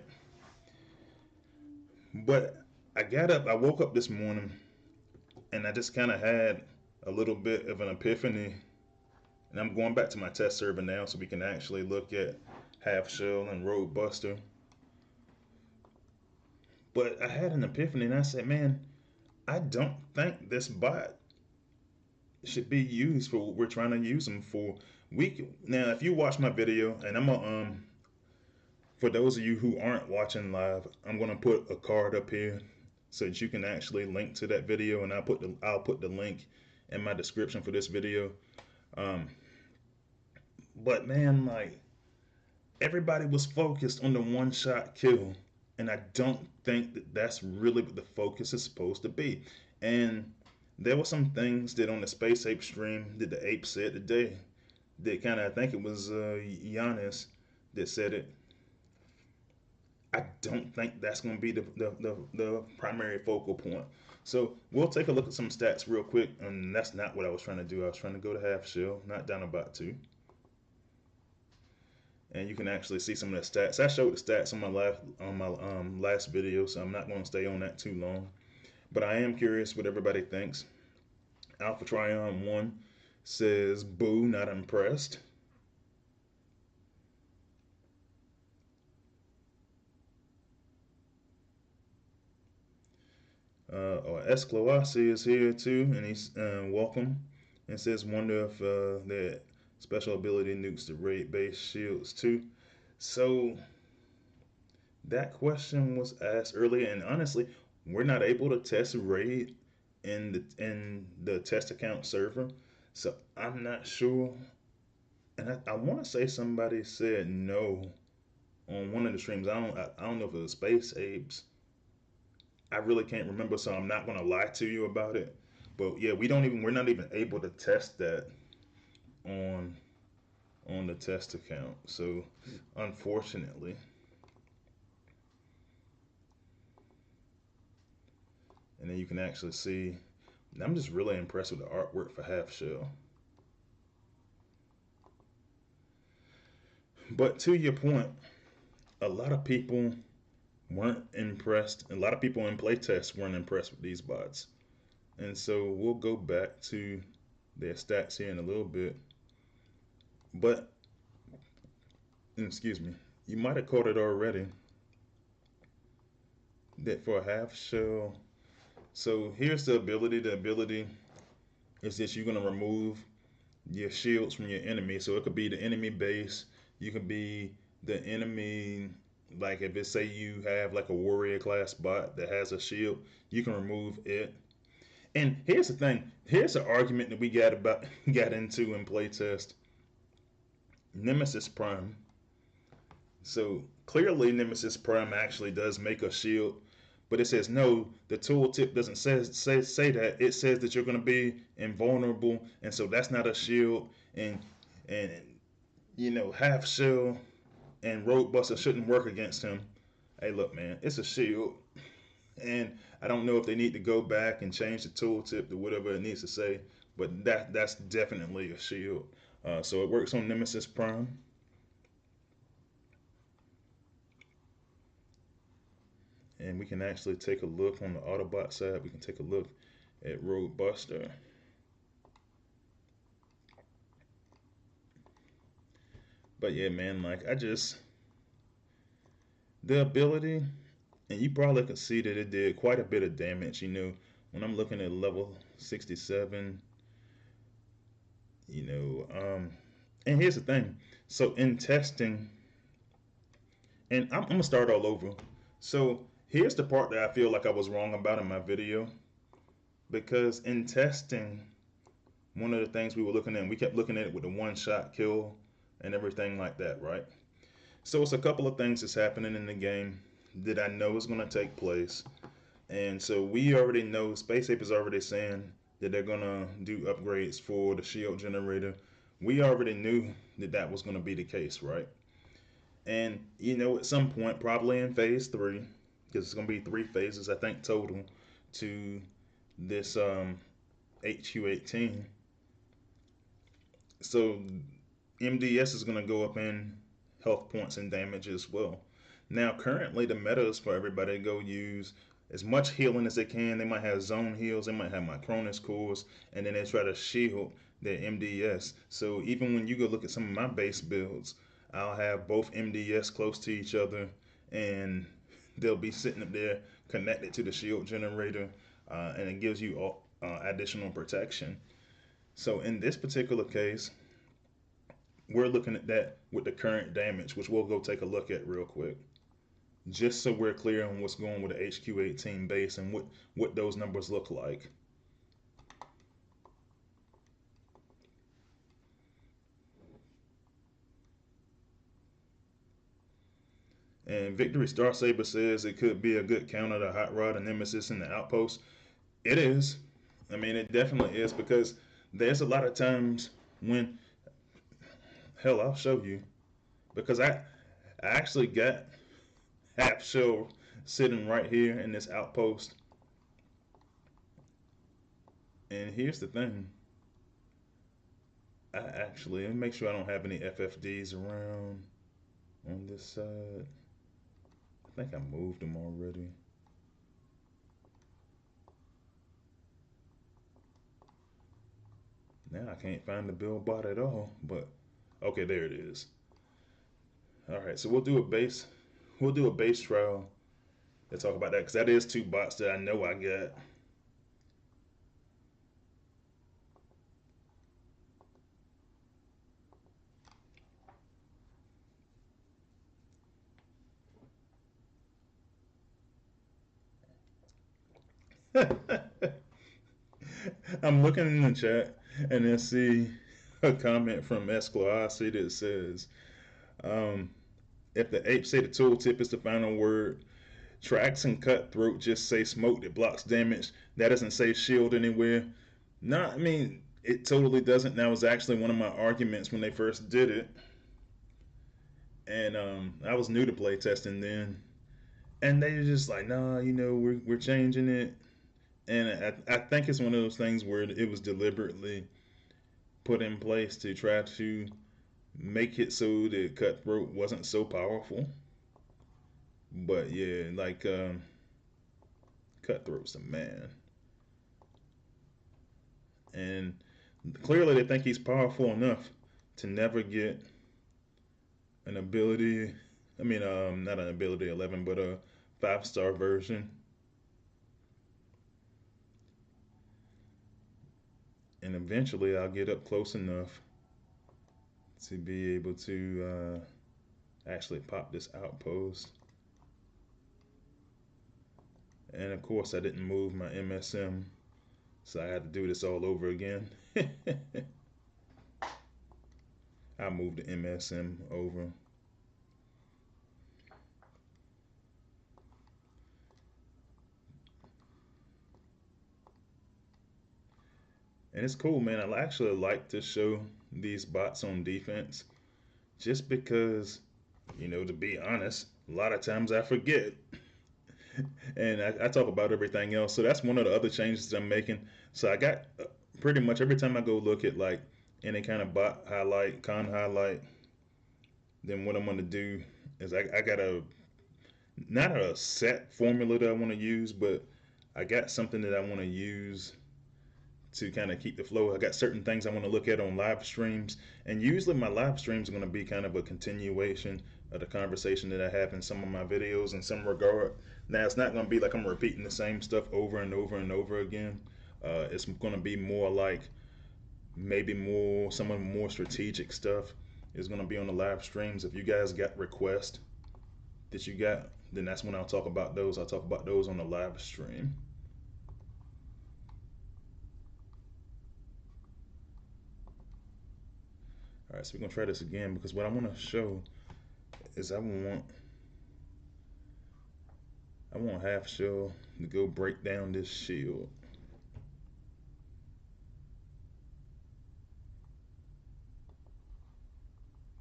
But I got up. I woke up this morning, and I just kind of had a little bit of an epiphany. And I'm going back to my test server now, so we can actually look at Halfshell and Roadbuster. But I had an epiphany, and I said, man, I don't think this bot should be used for what we're trying to use them for. Now, if you watch my video, and I'm gonna for those of you who aren't watching live, I'm gonna put a card up here so that you can actually link to that video, and I'll put the link in my description for this video. Um, but man, like everybody was focused on the one shot kill, and I don't think that that's really what the focus is supposed to be. And there were some things that on the Space Ape stream that the ape said today that kind of, I think it was Giannis that said it. I don't think that's going to be the primary focal point. So we'll take a look at some stats real quick, and that's not what I was trying to do. I was trying to go to Halfshell, not Dinobot 2. And you can actually see some of the stats. I showed the stats on my last video, so I'm not going to stay on that too long. But I am curious what everybody thinks. Alpha Trion 1 says, boo, not impressed. Escloasi is here too, and he's welcome. And says, wonder if the special ability nukes the raid base shields too. So that question was asked earlier, and honestly, we're not able to test raid in the test account server, so I'm not sure. And I want to say somebody said no on one of the streams. I don't know if it was Space Apes. I really can't remember, so I'm not gonna lie to you about it. But yeah, we're not even able to test that on on the test account. So unfortunately, and then you can actually see. I'm just really impressed with the artwork for Halfshell. But to your point, a lot of people weren't impressed. A lot of people in playtests weren't impressed with these bots. And so we'll go back to their stats here in a little bit. But excuse me, you might have caught it already, that for a half shell. So here's the ability. The ability is that you're gonna remove your shields from your enemy. So it could be the enemy base. You could be the enemy. Like if it say you have like a warrior class bot that has a shield, you can remove it. And here's the thing. Here's an argument that we got into in playtest. Nemesis Prime. So clearly, Nemesis Prime actually does make a shield, but it says no. The tooltip doesn't say that. It says that you're going to be invulnerable, and so that's not a shield. And half shell and Roadbuster shouldn't work against him. Hey, look, man, it's a shield, and I don't know if they need to go back and change the tooltip to whatever it needs to say, but that's definitely a shield. So it works on Nemesis Prime. And we can actually take a look on the Autobot side. We can take a look at Roadbuster. But yeah, man, like the ability, and you probably could see that it did quite a bit of damage. When I'm looking at level 67, you know, um, and here's the thing. So in testing, and I'm gonna start all over. So here's the part that I feel like I was wrong about in my video, because in testing, one of the things we were looking at, we kept looking at it with the one shot kill and everything like that, right? So it's a couple of things that's happening in the game that I know is going to take place. And so we already know, Space Ape is already saying that they're going to do upgrades for the shield generator. We already knew that that was going to be the case, right? And, at some point, probably in phase 3, because it's going to be 3 phases, I think, total to this HQ18. So MDS is going to go up in health points and damage as well. Now, currently, the meta is for everybody to go use as much healing as they can. They might have zone heals, they might have Micronus cores, and then they try to shield their MDS. So even when you go look at some of my base builds, I'll have both MDS close to each other, and they'll be sitting up there connected to the shield generator, and it gives you additional protection. So in this particular case, we're looking at that with the current damage, which we'll go take a look at real quick, just so we're clear on what's going with the HQ18 base and what those numbers look like. And Victory Star Saber says it could be a good counter to Hot Rod and Nemesis in the Outpost. It is. I mean, it definitely is, because there's a lot of times when, hell, I'll show you, because I actually got half shell sitting right here in this outpost. And here's the thing. Let me make sure I don't have any FFDs around on this side. I think I moved them already. Now I can't find the build bot at all, but okay, there it is. All right, so we'll do a base trial to talk about that, because that is 2 bots that I know I got. I'm looking in the chat and then see a comment from Esclar that says, um, if the apes say the tooltip is the final word, Tracks and Cutthroat just say smoke that blocks damage. That doesn't say shield anywhere. No, I mean, it totally doesn't. That was actually one of my arguments when they first did it. And I was new to playtesting then. And they were just like, nah, we're changing it. And I think it's one of those things where it was deliberately put in place to try to make it so that Cutthroat wasn't so powerful. But yeah, like Cutthroat's a man. And clearly they think he's powerful enough to never get an ability. I mean, not an ability 11, but a 5-star version. And eventually I'll get up close enough to be able to actually pop this outpost. And of course, I didn't move my MSM, so I had to do this all over again. I moved the MSM over. And it's cool, man. I actually like to show these bots on defense just because, to be honest, a lot of times I forget. And I talk about everything else. So that's one of the other changes I'm making. So I got pretty much every time I go look at like any kind of bot highlight, con highlight, then what I'm going to do is I got a not a set formula that I want to use, but I got something that I want to use to kind of keep the flow. I got certain things I want to look at on live streams, and usually my live streams are going to be kind of a continuation of the conversation that I have in some of my videos in some regard. Now, it's not going to be like I'm repeating the same stuff over and over and over again. It's going to be more like maybe more some of the more strategic stuff is going to be on the live streams. If you guys got requests that you got, then that's when I'll talk about those. I'll talk about those on the live stream. All right, so we're gonna try this again because what I want to show is I want Halfshell to go break down this shield.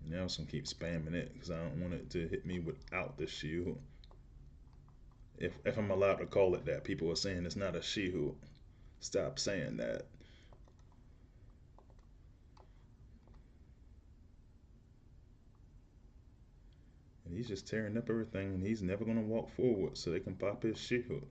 Now I'm gonna keep spamming it because I don't want it to hit me without the shield. If I'm allowed to call it that, people are saying it's not a shield. Stop saying that. And he's just tearing up everything, and he's never gonna walk forward so they can pop his shield.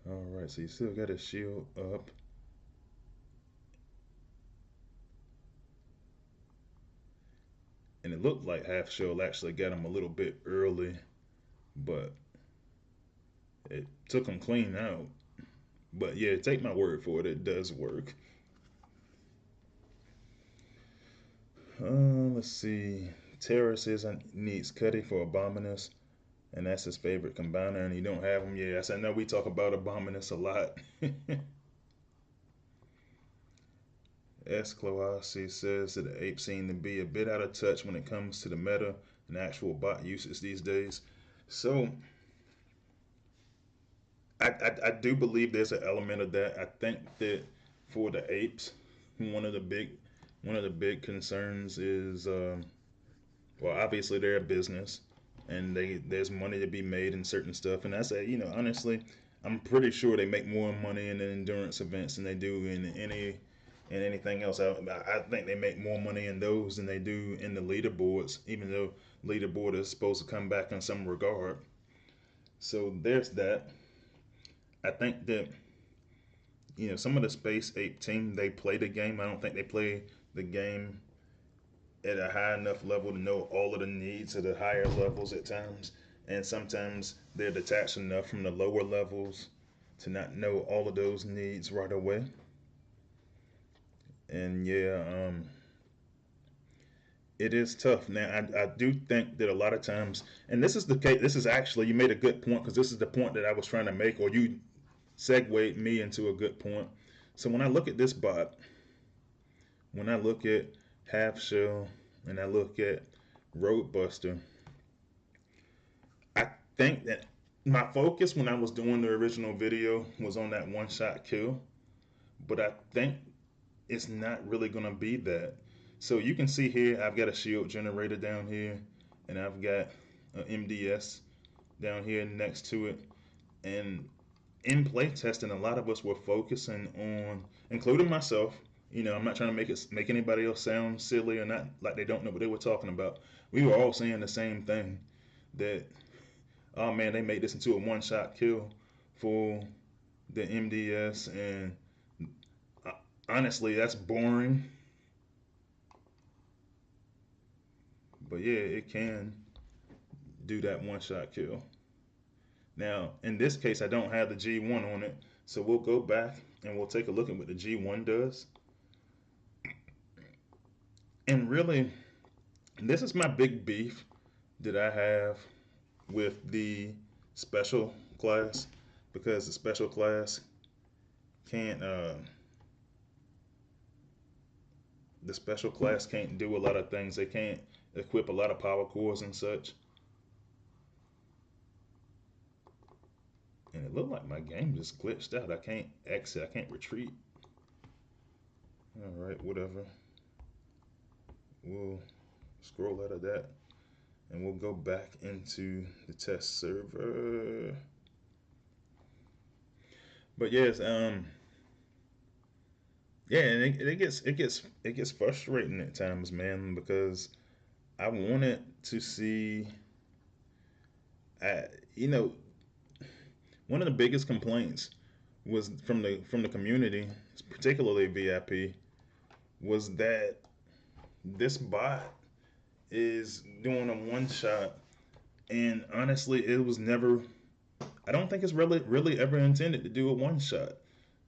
All right, so you still got his shield up. And it looked like Halfshell actually got him a little bit early, but it took him clean out. But yeah, take my word for it, it does work. Let's see. Terra says I needs Cuddy for Abominus, and that's his favorite combiner, and he don't have him. Yes, I know we talk about Abominus a lot. Escloasi says that the apes seem to be a bit out of touch when it comes to the meta and actual bot usage these days. So I do believe there's an element of that. I think that for the apes, one of the big one of the big concerns is well, obviously they're a business, and there's money to be made in certain stuff. And I say, honestly, I'm pretty sure they make more money in the endurance events than they do in anything else. I think they make more money in those than they do in the leaderboards, even though leaderboard is supposed to come back in some regard. So there's that. I think that some of the Space Ape team, they play the game. I don't think they play the game at a high enough level to know all of the needs of the higher levels at times. And sometimes they're detached enough from the lower levels to not know all of those needs right away. And yeah, it is tough. Now, I do think that a lot of times, and this is the case, this is actually, you made a good point because this is the point that I was trying to make, or you segued me into a good point. So when I look at this bot, when I look at Halfshell and I look at Roadbuster, I think that my focus when I was doing the original video was on that one shot kill, but I think it's not really going to be that. So you can see here, I've got a shield generator down here, and I've got an MDS down here next to it. And in playtesting, a lot of us were focusing on, including myself, I'm not trying to make anybody else sound silly or not like they don't know what they were talking about. We were all saying the same thing, that oh man, they made this into a one-shot kill for the MDS, and uh, honestly, that's boring. But yeah, it can do that one-shot kill. Now, in this case, I don't have the G1 on it, so we'll go back and we'll take a look at what the G1 does. And really, this is my big beef that I have with the special class, because the special class can't the special class can't do a lot of things. They can't equip a lot of power cores and such. And it looked like my game just glitched out. I can't exit. I can't retreat. All right, whatever. We'll scroll out of that and we'll go back into the test server. But yes, yeah, and it gets frustrating at times, man, because I wanted to see, uh, you know, one of the biggest complaints was from the community, particularly VIP, was that this bot is doing a one shot, and honestly, it was never. I don't think it's really ever intended to do a one shot.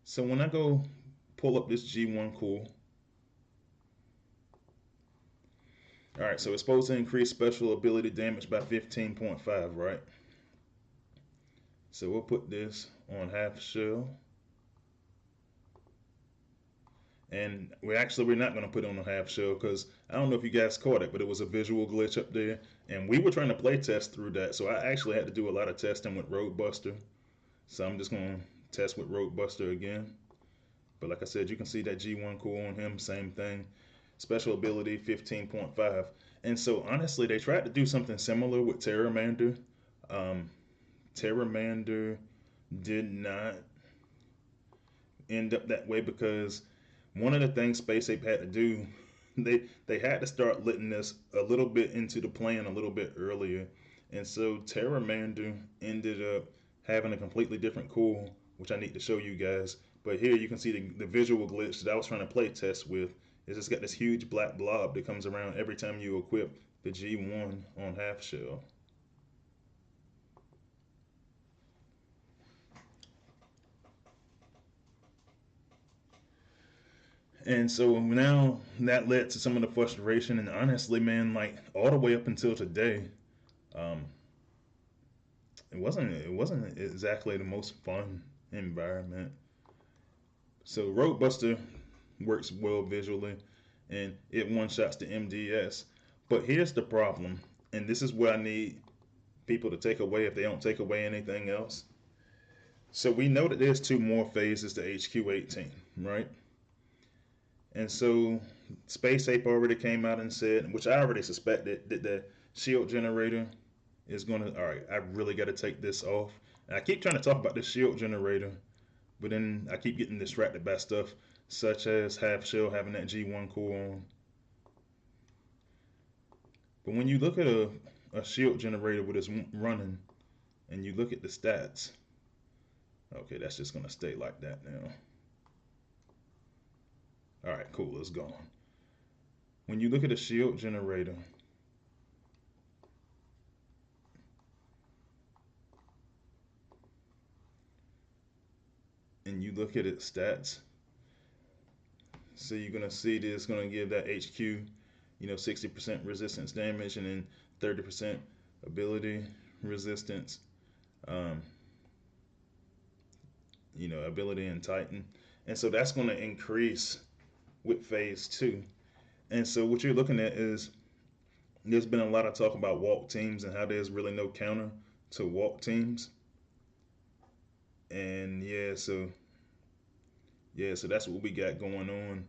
So when I go pull up this G1 cool, all right, so it's supposed to increase special ability damage by 15.5, right? So we'll put this on half shell. And we're not going to put it on a half shell, because I don't know if you guys caught it, but it was a visual glitch up there, and we were trying to play test through that. So I actually had to do a lot of testing with Roadbuster. So I'm just going to test with Roadbuster again. But like I said, you can see that G1 cool on him, same thing. Special ability 15.5. And so honestly, they tried to do something similar with Terromander. Um, Terromander did not end up that way, because one of the things Space Ape had to do, they had to start letting this a little bit into the plan a little bit earlier, and so Terramander ended up having a completely different cool, which I need to show you guys. But here you can see the visual glitch that I was trying to play test with. Is it's got this huge black blob that comes around every time you equip the G1 on half shell. And so now that led to some of the frustration, and honestly, man, like all the way up until today, um, it wasn't exactly the most fun environment. So Roadbuster works well visually, and it one shots the MDS. But here's the problem, and this is what I need people to take away if they don't take away anything else. So we know that there's two more phases to HQ18, right? And so Space Ape already came out and said, which I already suspected, that the shield generator is going to, all right, I really got to take this off. And I keep trying to talk about this shield generator, but then I keep getting distracted by stuff such as Half Shell having that G1 core on. But when you look at a shield generator with it's running and you look at the stats, okay, that's just going to stay like that now. All right, cool, it's gone. When you look at a shield generator, and you look at its stats, so you're gonna see that it's gonna give that HQ, 60% resistance damage, and then 30% ability resistance, um, ability and Titan, and so that's gonna increase with phase two. And so what you're looking at is there's been a lot of talk about walk teams and how there's really no counter to walk teams, and so that's what we got going on.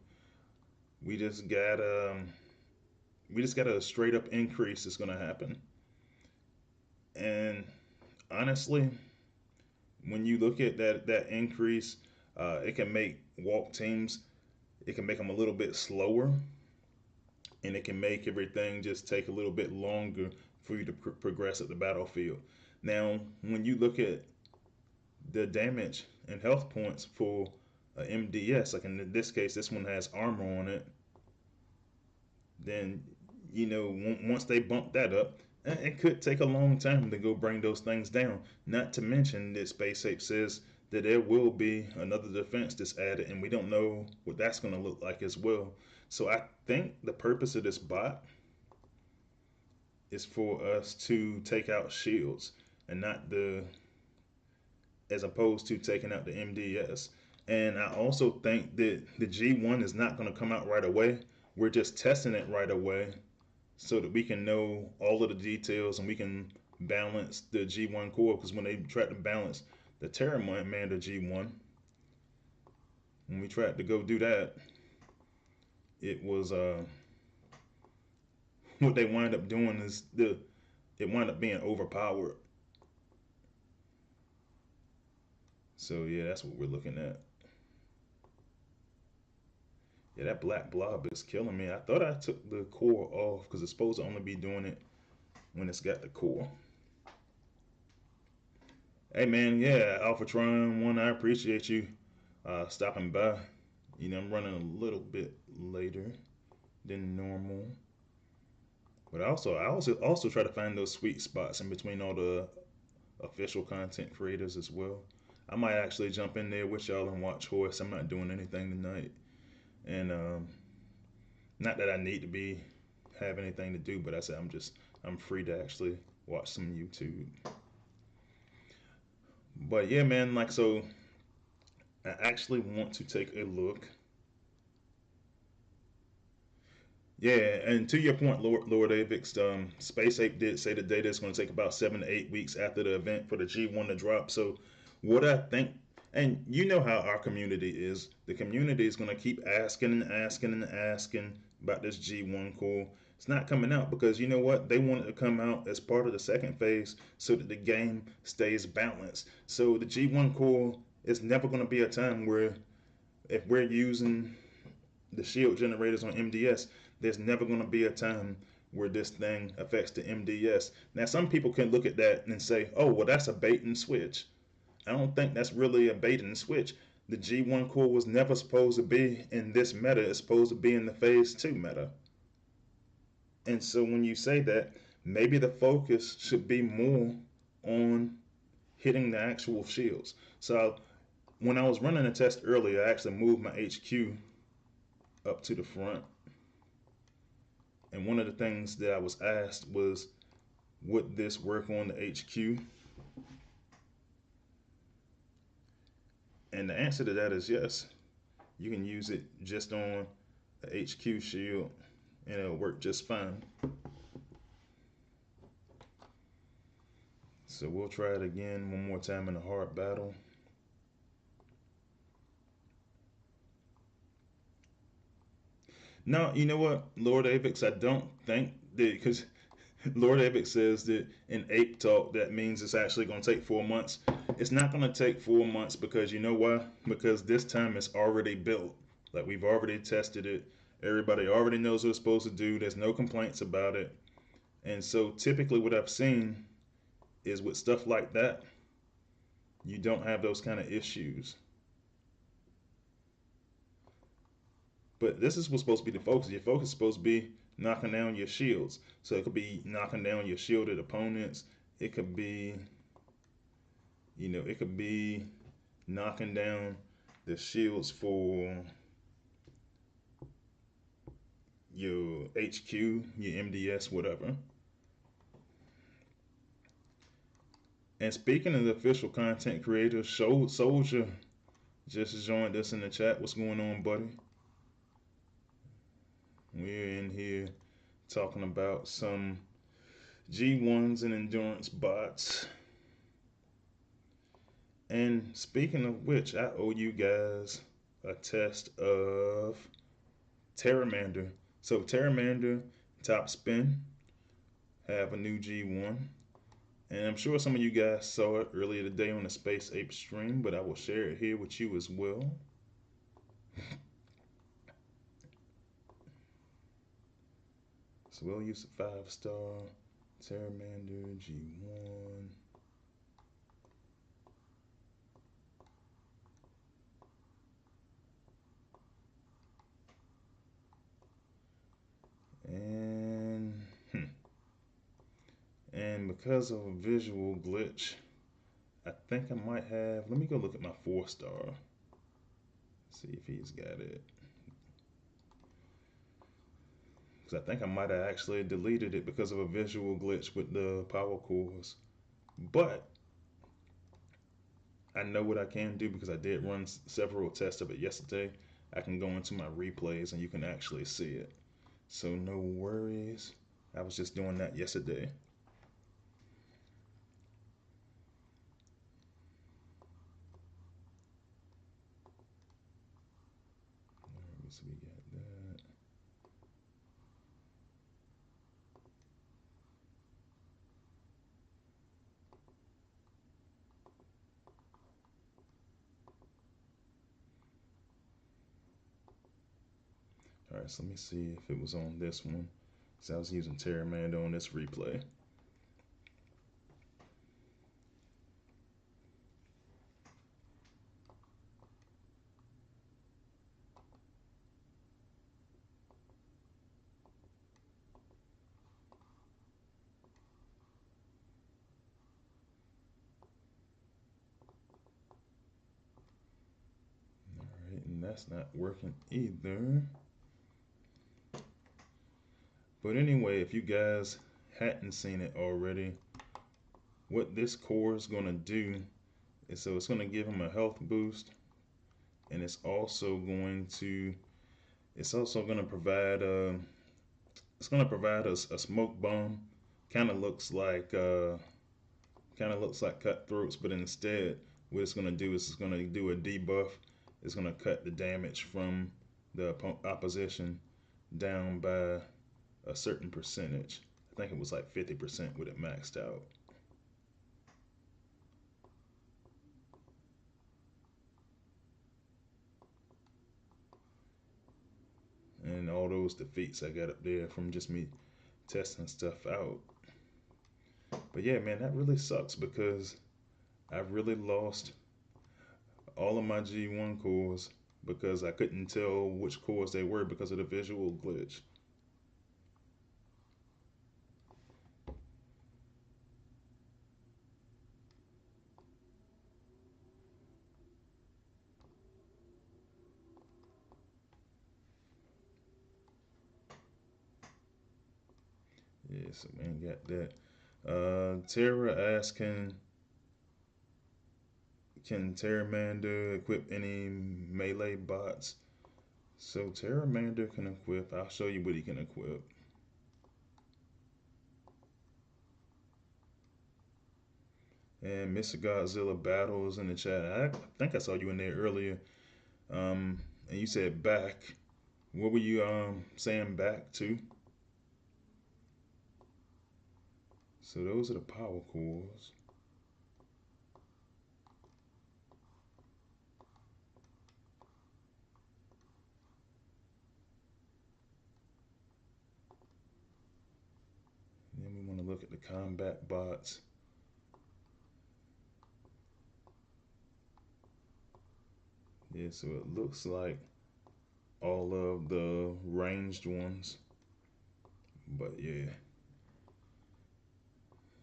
We just got a straight up increase that's gonna happen. And honestly, when you look at that increase, it can make walk teams it can make them a little bit slower, and it can make everything just take a little bit longer for you to progress at the battlefield. Now, when you look at the damage and health points for MDS, like in this case, this one has armor on it, then once they bump that up, it could take a long time to go bring those things down. Not to mention that Space Ape says that there will be another defense that's added, and we don't know what that's going to look like as well. So I think the purpose of this bot is for us to take out shields, and not the as opposed to taking out the MDS. And I also think that the G1 is not going to come out right away. We're just testing it right away so that we can know all of the details and we can balance the G1 core. Because when they tried to balance the Terromander G1, when we tried to go do that, it was what they wind up doing is it wound up being overpowered. So yeah, that's what we're looking at. Yeah, that black blob is killing me. I thought I took the core off because it's supposed to only be doing it when it's got the core. Hey man, yeah, Alphatron One, I appreciate you stopping by. I'm running a little bit later than normal, but I also try to find those sweet spots in between all the official content creators as well. I might actually jump in there with y'all and watch horse. I'm not doing anything tonight, and not that I need to be have anything to do, but I said I'm free to actually watch some YouTube. But yeah, man, like so, I actually want to take a look. Yeah, and to your point, Lord Avix, Space Ape did say the data is going to take about 7 to 8 weeks after the event for the G1 to drop. So, what I think, and you know how our community is, the community is going to keep asking and asking and asking about this G1 core. It's not coming out because you know what? They want it to come out as part of the second phase so that the game stays balanced. So, the G1 core is never going to be a time where if we're using the shield generators on MDS, there's never going to be a time where this thing affects the MDS. Now, some people can look at that and say, oh, well, that's a bait and switch. I don't think that's really a bait and switch. The G1 core was never supposed to be in this meta. It's supposed to be in the phase 2 meta. And so when you say that, maybe the focus should be more on hitting the actual shields. So when I was running a test earlier, I actually moved my HQ up to the front. And one of the things that I was asked was, would this work on the HQ? And the answer to that is yes. You can use it just on the HQ shield and it'll work just fine. So we'll try it again one more time in a hard battle. No, you know what, Lord Avix, I don't think that, because Lord Avix says that in Ape Talk that means it's actually going to take 4 months. It's not going to take 4 months because you know why? Because this time it's already built. Like we've already tested it. Everybody already knows what it's supposed to do. There's no complaints about it. And so typically what I've seen is with stuff like that, you don't have those kind of issues. But this is what's supposed to be the focus. Your focus is supposed to be knocking down your shields. So it could be knocking down your shielded opponents. It could be, it could be knocking down the shields for your HQ, your MDS, whatever. And speaking of the official content creators, Soldier just joined us in the chat. What's going on, buddy? We're in here talking about some G1s and endurance bots. And speaking of which, I owe you guys a test of Terromander. So Terromander, Topspin have a new G1. And I'm sure some of you guys saw it earlier today on the Space Ape stream, but I will share it here with you as well. So we'll use the 5-star Terromander G1. And and because of a visual glitch, I think I might have. Let me go look at my 4-star. See if he's got it. Because I think I might have actually deleted it because of a visual glitch with the power cores. But I know what I can do because I did run several tests of it yesterday. I can go into my replays and you can actually see it. So no worries. I was just doing that yesterday. So we got that. All right, so let me see if it was on this one. So I was using Terromander on this replay. All right, and that's not working either. But anyway, if you guys hadn't seen it already, what this core is going to do is so it's going to give him a health boost, and it's also going to provide a smoke bomb. Kind of looks like cutthroats, but instead what it's going to do is it's going to do a debuff. It's going to cut the damage from the opposition down by a certain percentage. I think it was like 50% with it maxed out. And all those defeats I got up there from just me testing stuff out. But yeah, man, that really sucks because I really lost all of my G1 cores because I couldn't tell which cores they were because of the visual glitch. Yeah, so man, got that. Terra asked, can Terromander equip any melee bots? So Terromander can equip. I'll show you what he can equip. And Mr. Godzilla battles in the chat. I think I saw you in there earlier. And you said back. What were you saying back to? So those are the power cores. And then we want to look at the combat bots. Yeah, so it looks like all of the ranged ones. But yeah.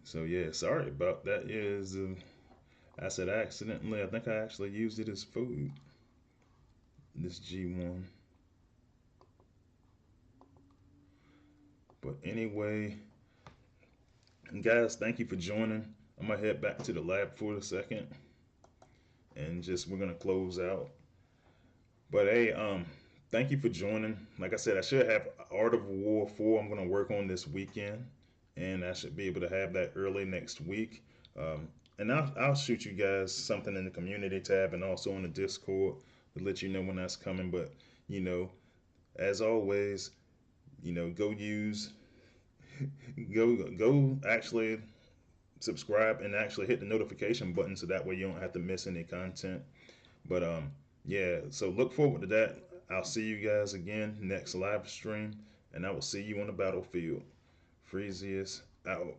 So yeah, sorry about that. Yeah, I said accidentally. I think I actually used it as food. This G1. But anyway, guys, thank you for joining. I'm gonna head back to the lab for a second, and just we're gonna close out. But hey, thank you for joining. Like I said, I should have Art of War 4. I'm gonna work on this weekend, and I should be able to have that early next week. And I'll shoot you guys something in the community tab and also on the Discord to let you know when that's coming. But you know, as always, go use, go actually subscribe and actually hit the notification button so that way you don't have to miss any content. But yeah, so look forward to that. I'll see you guys again next live stream, and I will see you on the battlefield. Freezy is out.